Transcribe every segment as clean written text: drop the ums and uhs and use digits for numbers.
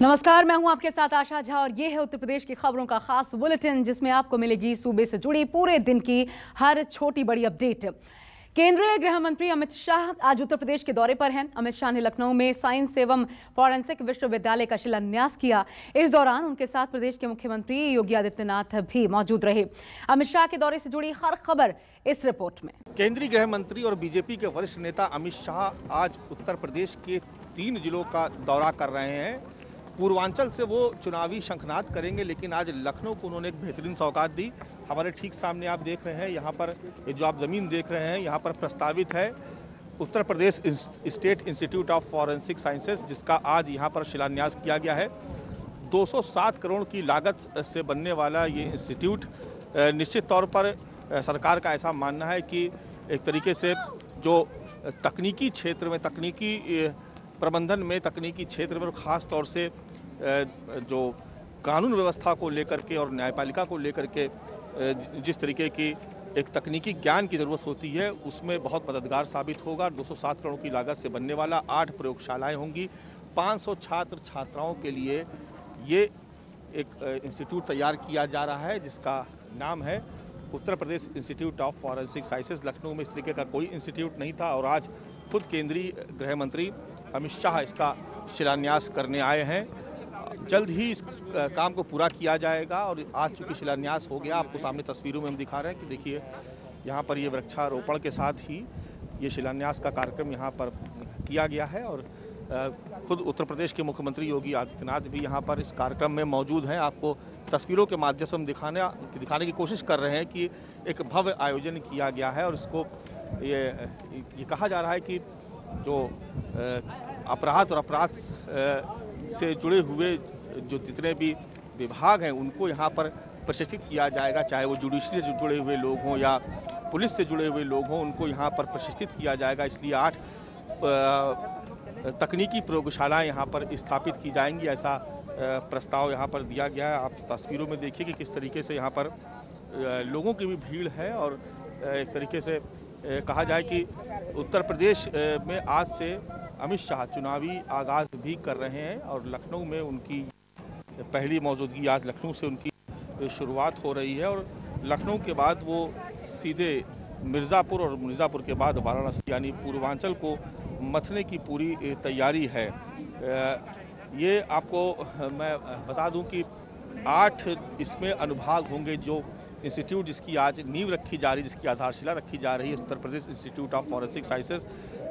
नमस्कार, मैं हूं आपके साथ आशा झा और ये है उत्तर प्रदेश की खबरों का खास बुलेटिन जिसमें आपको मिलेगी सूबे से जुड़ी पूरे दिन की हर छोटी बड़ी अपडेट। केंद्रीय गृह मंत्री अमित शाह आज उत्तर प्रदेश के दौरे पर हैं। अमित शाह ने लखनऊ में साइंस एवं फॉरेंसिक विश्वविद्यालय का शिलान्यास किया। इस दौरान उनके साथ प्रदेश के मुख्यमंत्री योगी आदित्यनाथ भी मौजूद रहे। अमित शाह के दौरे से जुड़ी हर खबर इस रिपोर्ट में। केंद्रीय गृह मंत्री और बीजेपी के वरिष्ठ नेता अमित शाह आज उत्तर प्रदेश के 3 जिलों का दौरा कर रहे हैं। पूर्वांचल से वो चुनावी शंखनाद करेंगे, लेकिन आज लखनऊ को उन्होंने एक बेहतरीन सौगात दी। हमारे ठीक सामने आप देख रहे हैं, यहाँ पर ये जो आप जमीन देख रहे हैं, यहाँ पर प्रस्तावित है Uttar Pradesh state institute of forensic sciences, जिसका आज यहाँ पर शिलान्यास किया गया है। 207 करोड़ की लागत से बनने वाला ये इंस्टीट्यूट निश्चित तौर पर सरकार का ऐसा मानना है कि एक तरीके से जो तकनीकी क्षेत्र में, तकनीकी प्रबंधन में, तकनीकी क्षेत्र में, और ख़ास तौर से जो कानून व्यवस्था को लेकर के और न्यायपालिका को लेकर के जिस तरीके की एक तकनीकी ज्ञान की ज़रूरत होती है, उसमें बहुत मददगार साबित होगा। 207 करोड़ की लागत से बनने वाला 8 प्रयोगशालाएं होंगी। 500 छात्र छात्राओं के लिए ये एक इंस्टीट्यूट तैयार किया जा रहा है, जिसका नाम है Uttar Pradesh institute of forensic sciences. Lucknow में इस तरीके का कोई इंस्टीट्यूट नहीं था और आज खुद केंद्रीय गृह मंत्री अमित शाह इसका शिलान्यास करने आए हैं। जल्द ही इस काम को पूरा किया जाएगा और आज चूंकि शिलान्यास हो गया, आपको सामने तस्वीरों में हम दिखा रहे हैं कि देखिए यहाँ पर ये वृक्षारोपण के साथ ही ये शिलान्यास का कार्यक्रम यहाँ पर किया गया है और खुद उत्तर प्रदेश के मुख्यमंत्री योगी आदित्यनाथ भी यहाँ पर इस कार्यक्रम में मौजूद हैं। आपको तस्वीरों के माध्यम से हम दिखाने की कोशिश कर रहे हैं कि एक भव्य आयोजन किया गया है और इसको ये कहा जा रहा है कि जो अपराध और अपराध से जुड़े हुए जो जितने भी विभाग हैं उनको यहाँ पर प्रशिक्षित किया जाएगा, चाहे वो जुडिशरी से जुड़े हुए लोग हों या पुलिस से जुड़े हुए लोग हों, उनको यहाँ पर प्रशिक्षित किया जाएगा। इसलिए 8 तकनीकी प्रयोगशालाएं यहाँ पर स्थापित की जाएंगी, ऐसा प्रस्ताव यहाँ पर दिया गया है। आप तस्वीरों में देखिए कि किस तरीके से यहाँ पर लोगों की भी भीड़ है और एक तरीके से कहा जाए कि उत्तर प्रदेश में आज से अमित शाह चुनावी आगाज भी कर रहे हैं और लखनऊ में उनकी पहली मौजूदगी, आज लखनऊ से उनकी शुरुआत हो रही है और लखनऊ के बाद वो सीधे मिर्ज़ापुर और मिर्ज़ापुर के बाद वाराणसी यानी पूर्वांचल को मथने की पूरी तैयारी है। ये आपको मैं बता दूं कि 8 इसमें अनुभाग होंगे। जो इंस्टीट्यूट जिसकी आज नींव रखी जा रही, जिसकी आधारशिला रखी जा रही है, Uttar Pradesh institute of forensic sciences,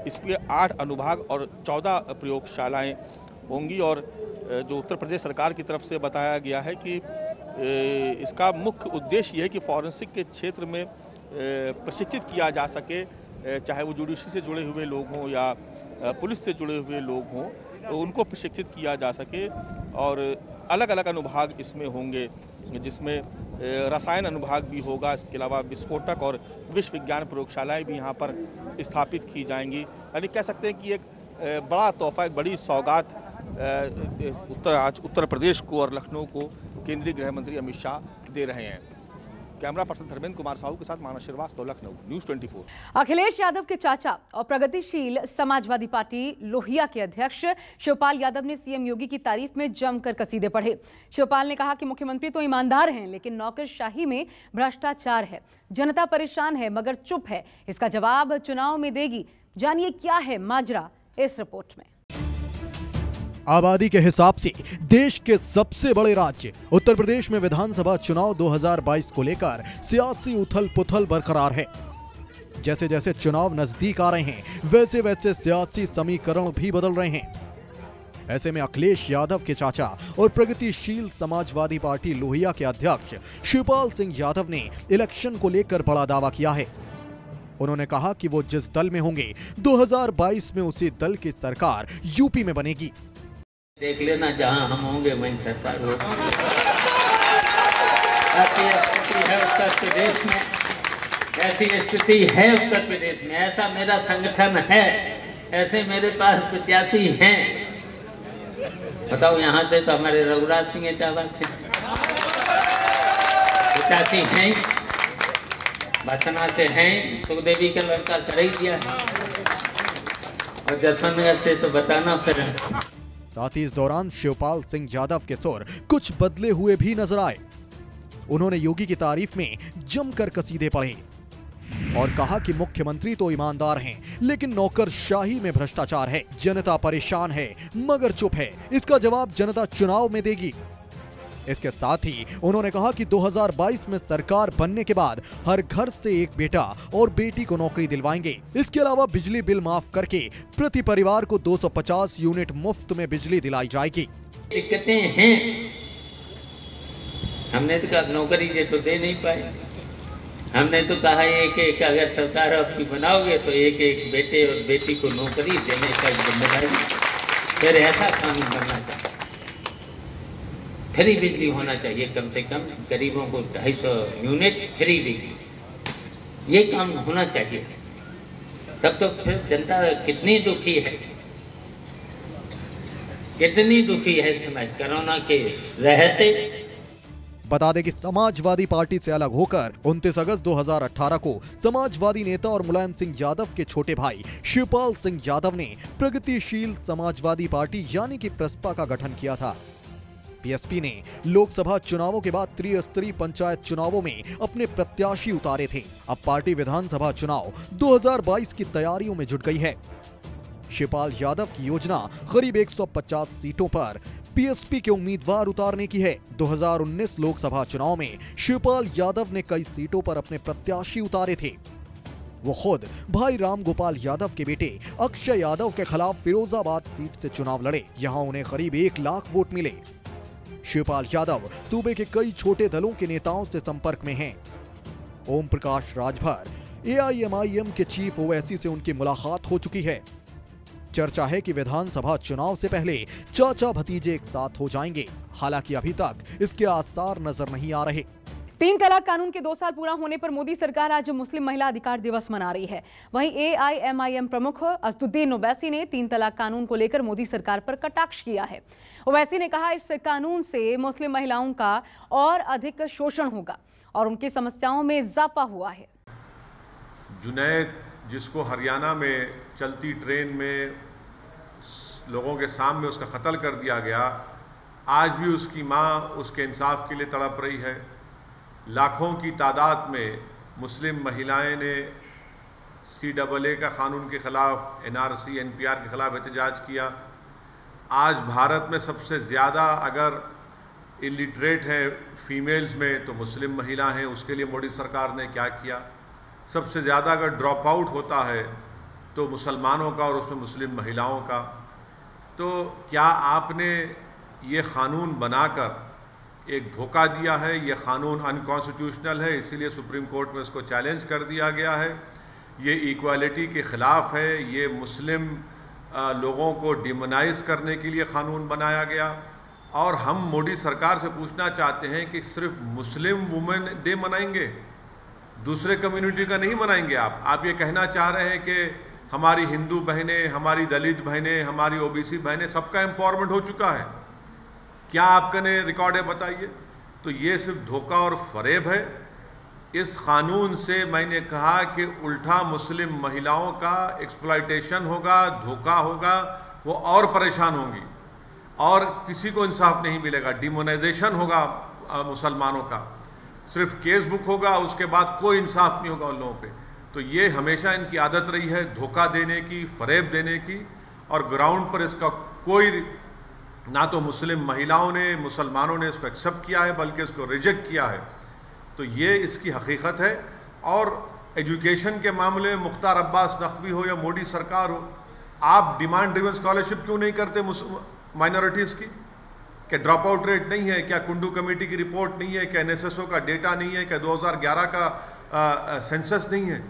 इसमें 8 अनुभाग और 14 प्रयोगशालाएं होंगी और जो उत्तर प्रदेश सरकार की तरफ से बताया गया है कि इसका मुख्य उद्देश्य यह है कि फॉरेंसिक के क्षेत्र में प्रशिक्षित किया जा सके, चाहे वो जुडिशरी से जुड़े हुए लोग हों या पुलिस से जुड़े हुए लोग हों, तो उनको प्रशिक्षित किया जा सके। और अलग अलग अनुभाग इसमें होंगे, जिसमें रसायन अनुभाग भी होगा, इसके अलावा विस्फोटक और विश्व विज्ञान प्रयोगशालाएं भी यहाँ पर स्थापित की जाएंगी। यानी कह सकते हैं कि एक बड़ा तोहफा, एक बड़ी सौगात आज उत्तर प्रदेश को और लखनऊ को केंद्रीय गृह मंत्री अमित शाह दे रहे हैं। कैमरा पर्सन धर्मेंद्र कुमार साहू के साथ मानस श्रीवास्तव, लखनऊ, न्यूज़ 24। अखिलेश यादव के चाचा और प्रगतिशील समाजवादी पार्टी लोहिया के अध्यक्ष शिवपाल यादव ने सीएम योगी की तारीफ में जमकर कसीदे पढ़े। शिवपाल ने कहा कि मुख्यमंत्री तो ईमानदार हैं, लेकिन नौकरशाही में भ्रष्टाचार है। जनता परेशान है मगर चुप है, इसका जवाब चुनाव में देगी। जानिए क्या है माजरा इस रिपोर्ट में। आबादी के हिसाब से देश के सबसे बड़े राज्य उत्तर प्रदेश में विधानसभा चुनाव 2022 को लेकर सियासी उथल पुथल बरकरार है। जैसे जैसे चुनाव नजदीक आ रहे हैं, वैसे वैसे सियासी समीकरण भी बदल रहे हैं। ऐसे में अखिलेश यादव के चाचा और प्रगतिशील समाजवादी पार्टी लोहिया के अध्यक्ष शिवपाल सिंह यादव ने इलेक्शन को लेकर बड़ा दावा किया है। उन्होंने कहा कि वो जिस दल में होंगे 2022 में उसी दल की सरकार यूपी में बनेगी। देख लेना, जहां हम होंगे वहीं सरकार होगी। ऐसी स्थिति है उत्तर प्रदेश में, ऐसी स्थिति है उत्तर प्रदेश में। ऐसा मेरा संगठन है, ऐसे मेरे पास प्रत्याशी हैं। बताओ, यहाँ से तो हमारे रघुराज सिंह इटावा से प्रत्याशी हैं, बसना से हैं, सुखदेवी का लड़का कर ही दिया है, और जसवंत नगर से तो बताना फिर। साथ ही इस दौरान शिवपाल सिंह यादव के सुर कुछ बदले हुए भी नजर आए। उन्होंने योगी की तारीफ में जमकर कसीदे पढ़े और कहा कि मुख्यमंत्री तो ईमानदार हैं, लेकिन नौकरशाही में भ्रष्टाचार है। जनता परेशान है मगर चुप है, इसका जवाब जनता चुनाव में देगी। इसके साथ ही उन्होंने कहा कि 2022 में सरकार बनने के बाद हर घर से एक बेटा और बेटी को नौकरी दिलवाएंगे। इसके अलावा बिजली बिल माफ करके प्रति परिवार को 250 यूनिट मुफ्त में बिजली दिलाई जाएगी। दिक्कतें हैं, हमने तो कहा नौकरी ये तो दे नहीं पाए। हमने तो कहा एक अगर सरकार आपकी बनाओगे तो एक एक बेटे और बेटी को नौकरी देने का जिम्मेदारी, फिर ऐसा कानून बनना चाहिए, फ्री बिजली होना चाहिए, कम से कम गरीबों को 250 यूनिट फ्री बिजली, ये काम होना चाहिए। तब तो फिर जनता कितनी दुखी है, कितनी दुखी है इस समय कोरोना के रहते। बता दें कि समाजवादी पार्टी से अलग होकर 29 अगस्त 2018 को समाजवादी नेता और मुलायम सिंह यादव के छोटे भाई शिवपाल सिंह यादव ने प्रगतिशील समाजवादी पार्टी यानी कि प्रसपा का गठन किया था। पीएसपी ने लोकसभा चुनावों के बाद त्रिस्तरीय पंचायत चुनावों में अपने प्रत्याशी उतारे थे। अब पार्टी विधानसभा चुनाव 2022 की तैयारियों में जुट गई है। शिवपाल यादव की योजना करीब 150 सीटों पर पीएसपी के उम्मीदवार उतारने की है। 2019 लोकसभा चुनाव में शिवपाल यादव ने कई सीटों पर अपने प्रत्याशी उतारे थे। वो खुद भाई राम गोपाल यादव के बेटे अक्षय यादव के खिलाफ फिरोजाबाद सीट से चुनाव लड़े। यहां उन्हें करीब 1 लाख वोट मिले। शिवपाल यादव सूबे के कई छोटे दलों के नेताओं से संपर्क में हैं। ओम प्रकाश राजभर, एआईएमआईएम के चीफ ओवैसी से उनकी मुलाकात हो चुकी है। चर्चा है कि विधानसभा चुनाव से पहले चाचा भतीजे एक साथ हो जाएंगे। हालांकि अभी तक इसके आसार नजर नहीं आ रहे। 3 तलाक कानून के 2 साल पूरा होने पर मोदी सरकार आज मुस्लिम महिला अधिकार दिवस मना रही है। वहीं एआईएमआईएम प्रमुख असदुद्दीन ओवैसी ने 3 तलाक कानून को लेकर मोदी सरकार पर कटाक्ष किया है। ओवैसी ने कहा इस कानून से मुस्लिम महिलाओं का और अधिक शोषण होगा और उनकी समस्याओं में इजाफा हुआ है। जुनैद, जिसको हरियाणा में चलती ट्रेन में लोगों के सामने उसका कत्ल कर दिया गया, आज भी उसकी माँ उसके इंसाफ के लिए तड़प रही है। लाखों की तादाद में मुस्लिम महिलाएं ने CAA का कानून के खिलाफ, NRC, NPR के खिलाफ एहतजाज किया। आज भारत में सबसे ज़्यादा अगर इलिटरेट हैं फीमेल्स में तो मुस्लिम महिला हैं। उसके लिए मोदी सरकार ने क्या किया? सबसे ज़्यादा अगर ड्रॉप आउट होता है तो मुसलमानों का और उसमें मुस्लिम महिलाओं का। तो क्या आपने ये क़ानून बनाकर एक धोखा दिया है? ये क़ानून अनकॉन्स्टिट्यूशनल है, इसीलिए सुप्रीम कोर्ट में इसको चैलेंज कर दिया गया है। ये इक्वालिटी के ख़िलाफ़ है। ये मुस्लिम लोगों को डिमोनाइज करने के लिए क़ानून बनाया गया। और हम मोदी सरकार से पूछना चाहते हैं कि सिर्फ मुस्लिम वुमेन डे मनाएंगे, दूसरे कम्युनिटी का नहीं मनाएंगे? आप ये कहना चाह रहे हैं कि हमारी हिंदू बहनें, हमारी दलित बहनें, हमारी OBC बहनें, सबका एम्पावरमेंट हो चुका है? क्या आपका ने रिकॉर्ड है? बताइए। तो ये सिर्फ धोखा और फरेब है। इस कानून से मैंने कहा कि उल्टा मुस्लिम महिलाओं का एक्सप्लॉयटेशन होगा, धोखा होगा, वो और परेशान होंगी और किसी को इंसाफ नहीं मिलेगा। डिमोनाइजेशन होगा मुसलमानों का, सिर्फ केस बुक होगा, उसके बाद कोई इंसाफ नहीं होगा उन लोगों पे। तो ये हमेशा इनकी आदत रही है धोखा देने की, फरेब देने की, और ग्राउंड पर इसका कोई, ना तो मुस्लिम महिलाओं ने, मुसलमानों ने इसको एक्सेप्ट किया है बल्कि इसको रिजेक्ट किया है। तो ये इसकी हकीकत है। और एजुकेशन के मामले में मुख्तार अब्बास नकवी हो या मोदी सरकार हो, आप डिमांड ड्रिवन स्कॉलरशिप क्यों नहीं करते माइनॉरिटीज़ की? क्या ड्रॉप आउट रेट नहीं है? क्या कुंडू कमेटी की रिपोर्ट नहीं है? क्या NSSO का डेटा नहीं है? क्या 2011 का सेंसस नहीं है?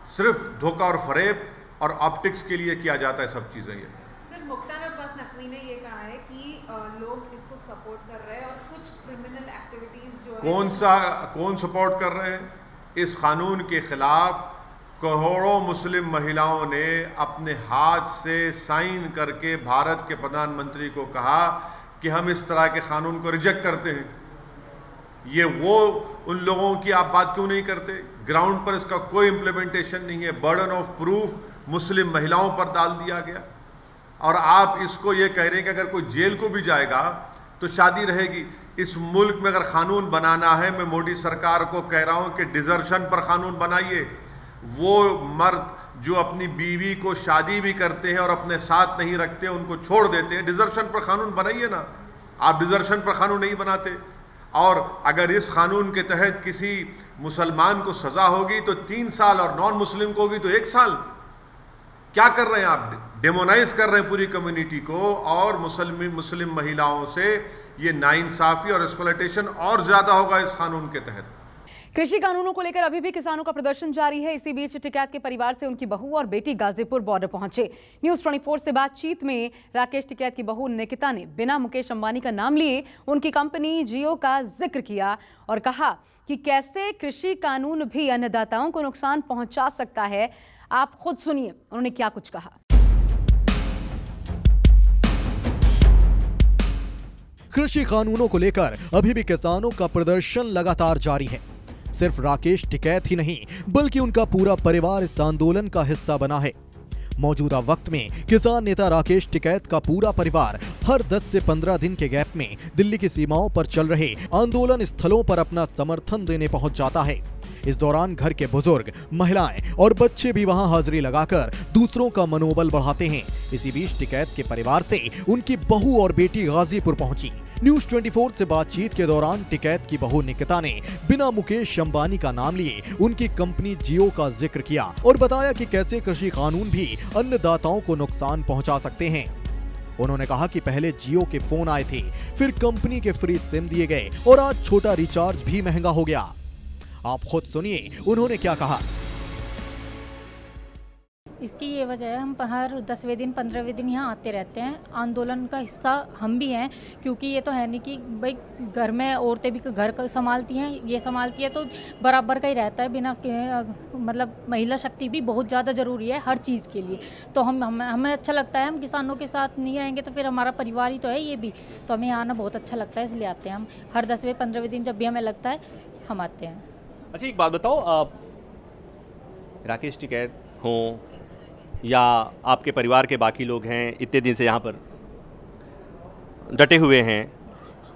सिर्फ धोखा और फरेब और ऑप्टिक्स के लिए किया जाता है सब चीज़ें। ये सर, मुख्तार अब्बास नकवी ने ये कहा है कि लोग इसको सपोर्ट कर रहे हैं और कुछ क्रिमिनल एक्टिविटीज जो कौन सपोर्ट कर रहे हैं? इस कानून के खिलाफ करोड़ों मुस्लिम महिलाओं ने अपने हाथ से साइन करके भारत के प्रधानमंत्री को कहा कि हम इस तरह के कानून को रिजेक्ट करते हैं। ये वो उन लोगों की आप बात क्यों नहीं करते? ग्राउंड पर इसका कोई इम्प्लीमेंटेशन नहीं है। बर्डन ऑफ प्रूफ मुस्लिम महिलाओं पर डाल दिया गया। और आप इसको ये कह रहे हैं कि अगर कोई जेल को भी जाएगा तो शादी रहेगी। इस मुल्क में अगर कानून बनाना है, मैं मोदी सरकार को कह रहा हूं कि डिजर्शन पर कानून बनाइए। वो मर्द जो अपनी बीवी को शादी भी करते हैं और अपने साथ नहीं रखते, उनको छोड़ देते हैं, डिजर्शन पर कानून बनाइए ना। आप डिजर्शन पर कानून नहीं बनाते। और अगर इस कानून के तहत किसी मुसलमान को सजा होगी तो 3 साल और नॉन मुस्लिम को होगी तो 1 साल। क्या कर रहे हैं आप? डेमोनाइज कर रहे हैं पूरी कम्युनिटी को, और मुस्लिम महिलाओं से ये नाइंसाफी और एक्सप्लॉयटेशन और ज्यादा होगा इस कानून के तहत। कृषि कानूनों को लेकर अभी भी किसानों का प्रदर्शन जारी है। इसी बीच टिकैत के परिवार से उनकी बहू और बेटी गाजीपुर बॉर्डर पहुंचे। न्यूज़ 24 से बातचीत में राकेश टिकैत की बहू निकिता ने बिना मुकेश अंबानी का नाम लिए उनकी कंपनी जियो का जिक्र किया और कहा कि कैसे कृषि कानून भी अन्नदाताओं को नुकसान पहुंचा सकता है। आप खुद सुनिए उन्होंने क्या कुछ कहा। कृषि कानूनों को लेकर अभी भी किसानों का प्रदर्शन लगातार जारी है। सिर्फ राकेश टिकैत ही नहीं बल्कि उनका पूरा परिवार इस आंदोलन का हिस्सा बना है। मौजूदा वक्त में किसान नेता राकेश टिकैत का पूरा परिवार हर 10 से 15 दिन के गैप में दिल्ली की सीमाओं पर चल रहे आंदोलन स्थलों पर अपना समर्थन देने पहुंच जाता है। इस दौरान घर के बुजुर्ग, महिलाएं और बच्चे भी वहां हाजिरी लगाकर दूसरों का मनोबल बढ़ाते हैं। इसी बीच टिकैत के परिवार से उनकी बहू और बेटी गाजीपुर पहुंची। न्यूज़ 24 से बातचीत के दौरान टिकैत की बहू निकिता ने बिना मुकेश अंबानी का नाम लिए उनकी कंपनी जियो का जिक्र किया और बताया कि कैसे कृषि कानून भी अन्नदाताओं को नुकसान पहुंचा सकते हैं। उन्होंने कहा कि पहले जियो के फोन आए थे, फिर कंपनी के फ्री सिम दिए गए और आज छोटा रिचार्ज भी महंगा हो गया। आप खुद सुनिए उन्होंने क्या कहा। इसकी ये वजह है, हम हर 10वें दिन 15वें दिन यहाँ आते रहते हैं। आंदोलन का हिस्सा हम भी हैं, क्योंकि ये तो है नहीं कि भाई घर में औरतें भी घर का संभालती हैं, ये संभालती है तो बराबर का ही रहता है। बिना मतलब महिला शक्ति भी बहुत ज़्यादा ज़रूरी है हर चीज़ के लिए। तो हमें अच्छा लगता है। हम किसानों के साथ नहीं आएंगे तो फिर हमारा परिवार ही तो है ये भी, तो हमें यहाँ आना बहुत अच्छा लगता है, इसलिए आते हैं हम। हर 10वें 15वें दिन जब भी हमें लगता है हम आते हैं। अच्छा एक बात बताओ, राकेश टिकैत हों या आपके परिवार के बाकी लोग हैं, इतने दिन से यहाँ पर डटे हुए हैं,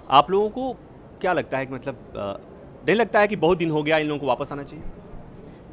आप लोगों को क्या लगता है कि मतलब नहीं लगता है कि बहुत दिन हो गया, इन लोगों को वापस आना चाहिए?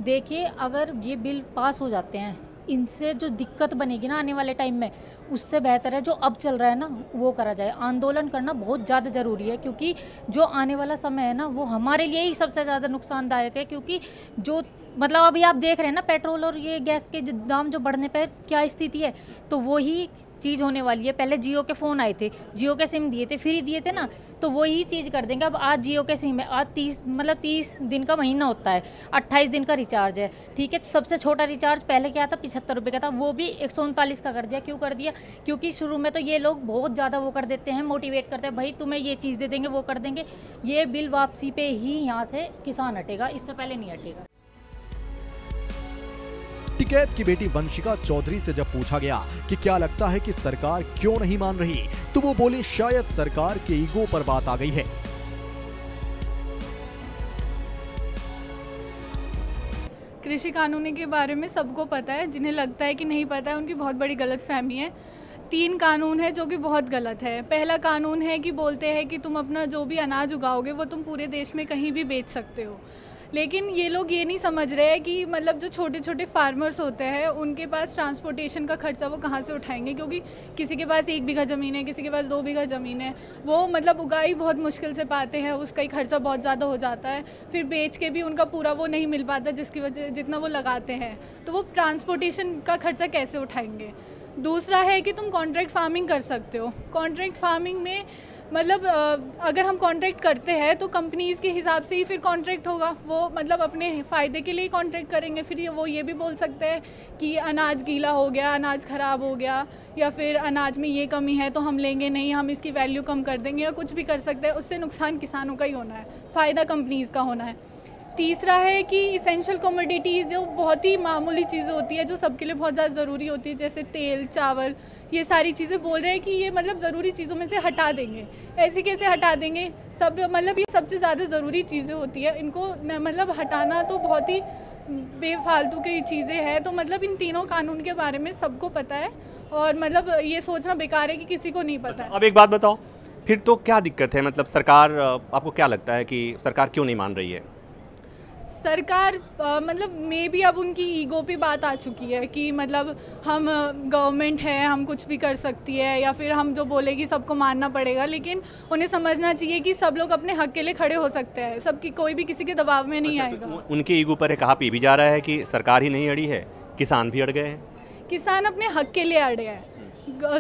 देखिए, अगर ये बिल पास हो जाते हैं, इनसे जो दिक्कत बनेगी ना आने वाले टाइम में, उससे बेहतर है जो अब चल रहा है ना वो करा जाए। आंदोलन करना बहुत ज़्यादा ज़रूरी है, क्योंकि जो आने वाला समय है ना वो हमारे लिए ही सबसे ज़्यादा नुकसानदायक है। क्योंकि जो मतलब अभी आप देख रहे हैं ना पेट्रोल और ये गैस के दाम जो बढ़ने पर क्या स्थिति है, तो वही चीज़ होने वाली है। पहले जियो के फ़ोन आए थे, जियो के सिम दिए थे, फ्री दिए थे ना, तो वही चीज़ कर देंगे। अब आज जियो के सिम है, आज 30 दिन का महीना होता है, 28 दिन का रिचार्ज है, ठीक है। सबसे छोटा रिचार्ज पहले क्या था, 75 रुपये का था, वो भी 139 का कर दिया। क्यों कर दिया? क्योंकि शुरू में तो ये लोग बहुत ज़्यादा वो कर देते हैं, मोटिवेट करते हैं, भाई तुम्हें ये चीज़ दे देंगे, वो कर देंगे। ये बिल वापसी पे ही यहाँ से किसान हटेगा, इससे पहले नहीं हटेगा। टिकैत की बेटी वंशिका चौधरी से जब पूछा गया कि क्या लगता है कि सरकार क्यों नहीं मान रही, तो वो बोली शायद सरकार के ईगो पर बात आ गई है। कृषि कानून के बारे में सबको पता है, जिन्हें लगता है कि नहीं पता है उनकी बहुत बड़ी गलतफहमी है। 3 कानून है जो कि बहुत गलत है। पहला कानून है कि बोलते हैं कि तुम अपना जो भी अनाज उगाओगे वो तुम पूरे देश में कहीं भी बेच सकते हो, लेकिन ये लोग ये नहीं समझ रहे हैं कि मतलब जो छोटे छोटे फार्मर्स होते हैं उनके पास ट्रांसपोर्टेशन का खर्चा वो कहाँ से उठाएंगे, क्योंकि किसी के पास 1 बीघा ज़मीन है, किसी के पास 2 बीघा ज़मीन है, वो मतलब उगाई बहुत मुश्किल से पाते हैं, उसका ही खर्चा बहुत ज़्यादा हो जाता है, फिर बेच के भी उनका पूरा वो नहीं मिल पाता जिसकी वजह जितना वो लगाते हैं, तो वो ट्रांसपोर्टेशन का खर्चा कैसे उठाएंगे। दूसरा है कि तुम कॉन्ट्रैक्ट फार्मिंग कर सकते हो। कॉन्ट्रैक्ट फार्मिंग में मतलब अगर हम कॉन्ट्रैक्ट करते हैं तो कंपनीज़ के हिसाब से ही फिर कॉन्ट्रैक्ट होगा, वो मतलब अपने फ़ायदे के लिए कॉन्ट्रैक्ट करेंगे। फिर वो ये भी बोल सकते हैं कि अनाज गीला हो गया, अनाज ख़राब हो गया, या फिर अनाज में ये कमी है तो हम लेंगे नहीं, हम इसकी वैल्यू कम कर देंगे, या कुछ भी कर सकते हैं। उससे नुकसान किसानों का ही होना है, फ़ायदा कंपनीज़ का होना है। तीसरा है कि इसेंशियल कमोडिटीज़ जो बहुत ही मामूली चीज़ें होती है, जो सबके लिए बहुत ज़्यादा ज़रूरी होती है, जैसे तेल, चावल, ये सारी चीज़ें बोल रहे हैं कि ये मतलब ज़रूरी चीज़ों में से हटा देंगे। ऐसे कैसे हटा देंगे? सब मतलब ये सबसे ज़्यादा ज़रूरी चीज़ें होती है, इनको मतलब हटाना तो बहुत ही बेफालतू की चीज़ें हैं। तो मतलब इन तीनों कानून के बारे में सबको पता है और मतलब ये सोचना बेकार है कि किसी को नहीं पता है। अब एक बात बताओ, फिर तो क्या दिक्कत है? मतलब सरकार, आपको क्या लगता है कि सरकार क्यों नहीं मान रही है? सरकार मतलब मे बी अब उनकी ईगो पे बात आ चुकी है कि मतलब हम गवर्नमेंट है, हम कुछ भी कर सकती है, या फिर हम जो बोलेगी सबको मानना पड़ेगा। लेकिन उन्हें समझना चाहिए कि सब लोग अपने हक के लिए खड़े हो सकते हैं, सबकी कोई भी किसी के दबाव में नहीं आएगा। उनके ईगो पर कहा भी जा रहा है कि सरकार ही नहीं अड़ी है, किसान भी अड़ गए हैं। किसान अपने हक के लिए अड़े हैं,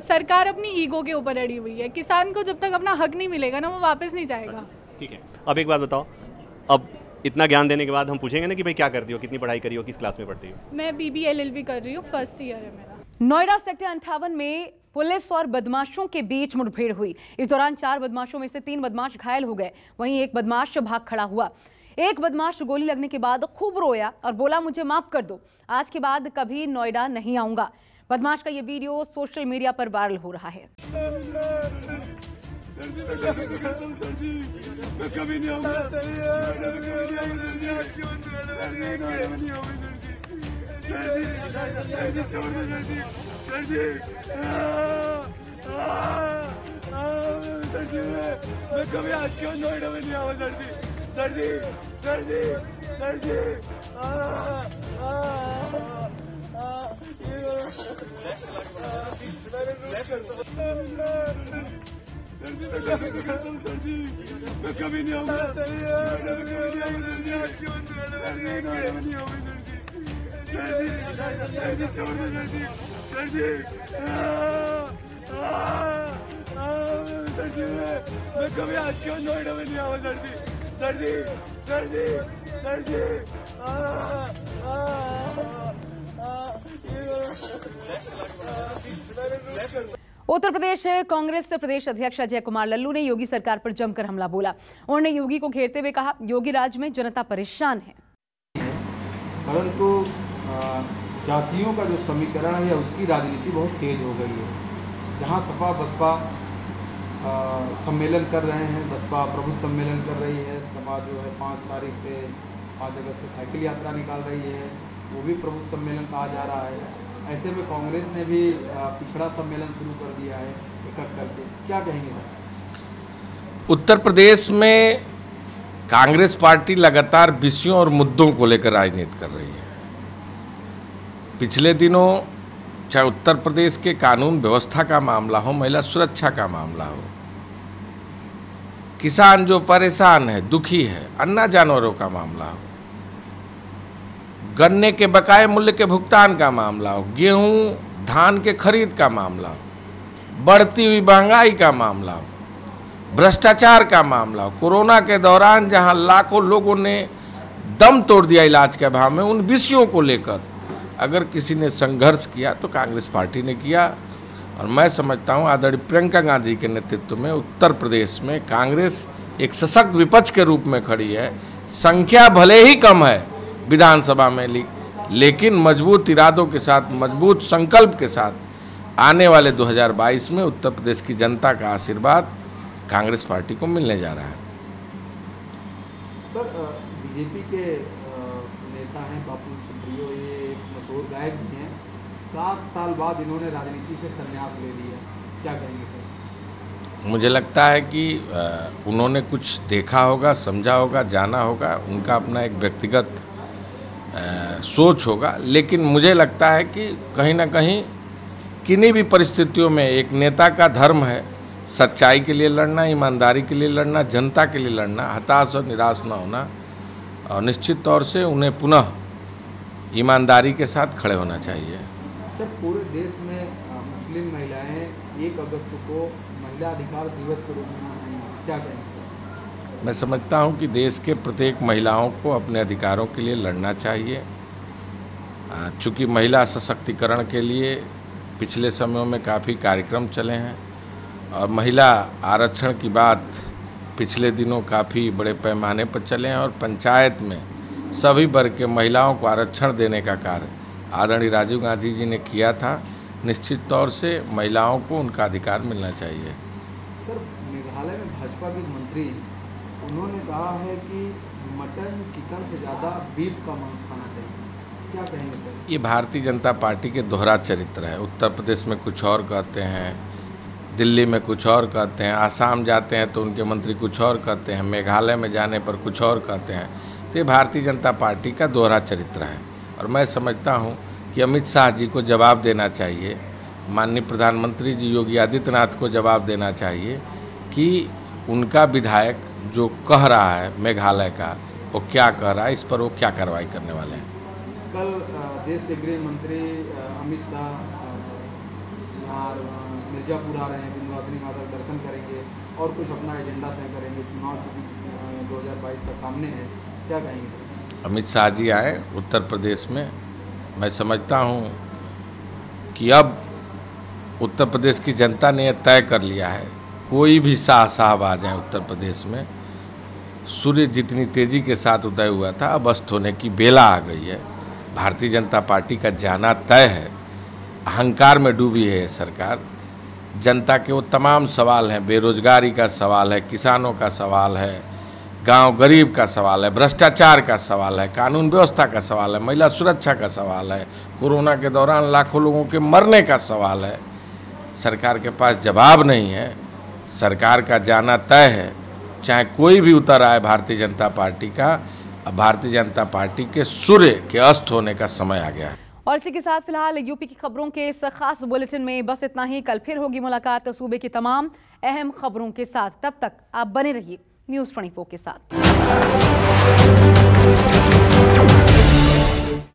सरकार अपनी ईगो के ऊपर अड़ी हुई है। किसान को जब तक अपना हक नहीं मिलेगा ना, वो वापस नहीं जाएगा। ठीक है, अब एक बात बताओ, अब इतना ज्ञान देने के बाद हम पूछेंगे ना कि भाई क्या करती हो, कितनी पढ़ाई करी हो, किस क्लास में पढ़ती हो? मैं BBA LLB कर रही हूँ, फर्स्ट ईयर है मेरा। नोएडा सेक्टर 58 में पुलिस और बदमाशों के बीच मुठभेड़ हुई। इस दौरान 4 बदमाशों में से 3 बदमाश घायल हो गए, वहीं एक बदमाश भाग खड़ा हुआ। एक बदमाश गोली लगने के बाद खूब रोया और बोला, मुझे माफ कर दो, आज के बाद कभी नोएडा नहीं आऊंगा। बदमाश का ये वीडियो सोशल मीडिया पर वायरल हो रहा है। मैं कभी आज क्यों नोएडा में नहीं आऊँ सर जी, सर जी, सर जी, सर जी। सर जी मैं कभी नहीं आऊँगा, सर जी छोड़ दो सर जी, सर जी, सर जी मैं कभी आज क्यों नोएडा में नहीं आऊँ सर जी, सर जी, सर जी, सर जी। उत्तर प्रदेश कांग्रेस प्रदेश अध्यक्ष अजय कुमार लल्लू ने योगी सरकार पर जमकर हमला बोला। उन्होंने योगी को घेरते हुए कहा, योगी राज में जनता परेशान है। परंतु जातियों का जो समीकरण है उसकी राजनीति बहुत तेज हो गई है। जहां सपा बसपा सम्मेलन कर रहे हैं, बसपा प्रबुद्ध सम्मेलन कर रही है, सपा जो है 5 तारीख से 5 अगस्त से साइकिल यात्रा निकाल रही है, वो भी प्रबुद्ध सम्मेलन कहा जा रहा है। ऐसे में कांग्रेस ने भी पिछड़ा सम्मेलन शुरू कर दिया है एकत्र करके, क्या कहेंगे? उत्तर प्रदेश में कांग्रेस पार्टी लगातार विषयों और मुद्दों को लेकर राजनीति कर रही है। पिछले दिनों चाहे उत्तर प्रदेश के कानून व्यवस्था का मामला हो, महिला सुरक्षा का मामला हो, किसान जो परेशान है, दुखी है, अन्ना जानवरों का मामला हो, गन्ने के बकाये मूल्य के भुगतान का मामला हो, गेहूं धान के खरीद का मामला हो, बढ़ती हुई महंगाई का मामला हो, भ्रष्टाचार का मामला हो, कोरोना के दौरान जहां लाखों लोगों ने दम तोड़ दिया इलाज के अभाव में, उन विषयों को लेकर अगर किसी ने संघर्ष किया तो कांग्रेस पार्टी ने किया। और मैं समझता हूं आदरणीय प्रियंका गांधी के नेतृत्व में उत्तर प्रदेश में कांग्रेस एक सशक्त विपक्ष के रूप में खड़ी है। संख्या भले ही कम है विधानसभा में, लेकिन मजबूत इरादों के साथ, मजबूत संकल्प के साथ आने वाले 2022 में उत्तर प्रदेश की जनता का आशीर्वाद कांग्रेस पार्टी को मिलने जा रहा है। सर, बीजेपी के नेता हैं बापू सुप्रियो, ये एक मशहूर गायक भी हैं। 7 साल बाद इन्होंने राजनीति से संन्यास ले लिया, क्या कहेंगे सर? मुझे लगता है कि उन्होंने कुछ देखा होगा, समझा होगा, जाना होगा, उनका अपना एक व्यक्तिगत सोच होगा। लेकिन मुझे लगता है कि कहीं ना कहीं किन्हीं भी परिस्थितियों में एक नेता का धर्म है सच्चाई के लिए लड़ना, ईमानदारी के लिए लड़ना, जनता के लिए लड़ना, हताश और निराश न होना, और निश्चित तौर से उन्हें पुनः ईमानदारी के साथ खड़े होना चाहिए। सर, पूरे देश में मुस्लिम महिलाएं 1 अगस्त को महिला अधिकार दिवस के रूप में मनाएंगी, क्या कहेंगे? मैं समझता हूं कि देश के प्रत्येक महिलाओं को अपने अधिकारों के लिए लड़ना चाहिए। चूँकि महिला सशक्तिकरण के लिए पिछले समयों में काफ़ी कार्यक्रम चले हैं और महिला आरक्षण की बात पिछले दिनों काफ़ी बड़े पैमाने पर चले हैं, और पंचायत में सभी वर्ग के महिलाओं को आरक्षण देने का कार्य आदरणीय राजीव गांधी जी ने किया था। निश्चित तौर से महिलाओं को उनका अधिकार मिलना चाहिए। सर, मेघालय में भाजपा के मंत्री उन्होंने कहा है कि मटन चिकन से ज़्यादा बीफ का मांस खाना चाहिए, क्या कहेंगे सर? ये भारतीय जनता पार्टी के दोहरा चरित्र है। उत्तर प्रदेश में कुछ और कहते हैं, दिल्ली में कुछ और कहते हैं, आसाम जाते हैं तो उनके मंत्री कुछ और कहते हैं, मेघालय में जाने पर कुछ और कहते हैं। तो ये भारतीय जनता पार्टी का दोहरा चरित्र है और मैं समझता हूँ कि अमित शाह जी को जवाब देना चाहिए, माननीय प्रधानमंत्री जी योगी आदित्यनाथ को जवाब देना चाहिए कि उनका विधायक जो कह रहा है मेघालय का, वो क्या कह रहा है, इस पर वो क्या कार्रवाई करने वाले हैं। कल देश के गृह मंत्री अमित शाह यहाँ मिर्जापुर आ रहे हैं, विंध्यवासिनी माता का दर्शन करेंगे और कुछ अपना एजेंडा तय करेंगे। चुनाव 2022 का सामने है, क्या कहेंगे? अमित शाह जी आए उत्तर प्रदेश में, मैं समझता हूँ कि अब उत्तर प्रदेश की जनता ने यह तय कर लिया है, कोई भी शाह साहब आ जाए उत्तर प्रदेश में, सूर्य जितनी तेज़ी के साथ उदय हुआ था अब अस्त होने की बेला आ गई है। भारतीय जनता पार्टी का जाना तय है। अहंकार में डूबी है सरकार। जनता के वो तमाम सवाल हैं, बेरोजगारी का सवाल है, किसानों का सवाल है, गांव गरीब का सवाल है, भ्रष्टाचार का सवाल है, कानून व्यवस्था का सवाल है, महिला सुरक्षा का सवाल है, कोरोना के दौरान लाखों लोगों के मरने का सवाल है। सरकार के पास जवाब नहीं है। सरकार का जाना तय है, चाहे कोई भी उतर आए भारतीय जनता पार्टी का। अब भारतीय जनता पार्टी के सूर्य के अस्त होने का समय आ गया है। और इसी के साथ फिलहाल यूपी की खबरों के इस खास बुलेटिन में बस इतना ही। कल फिर होगी मुलाकात सूबे की तमाम अहम खबरों के साथ। तब तक आप बने रहिए न्यूज़ 24 के साथ।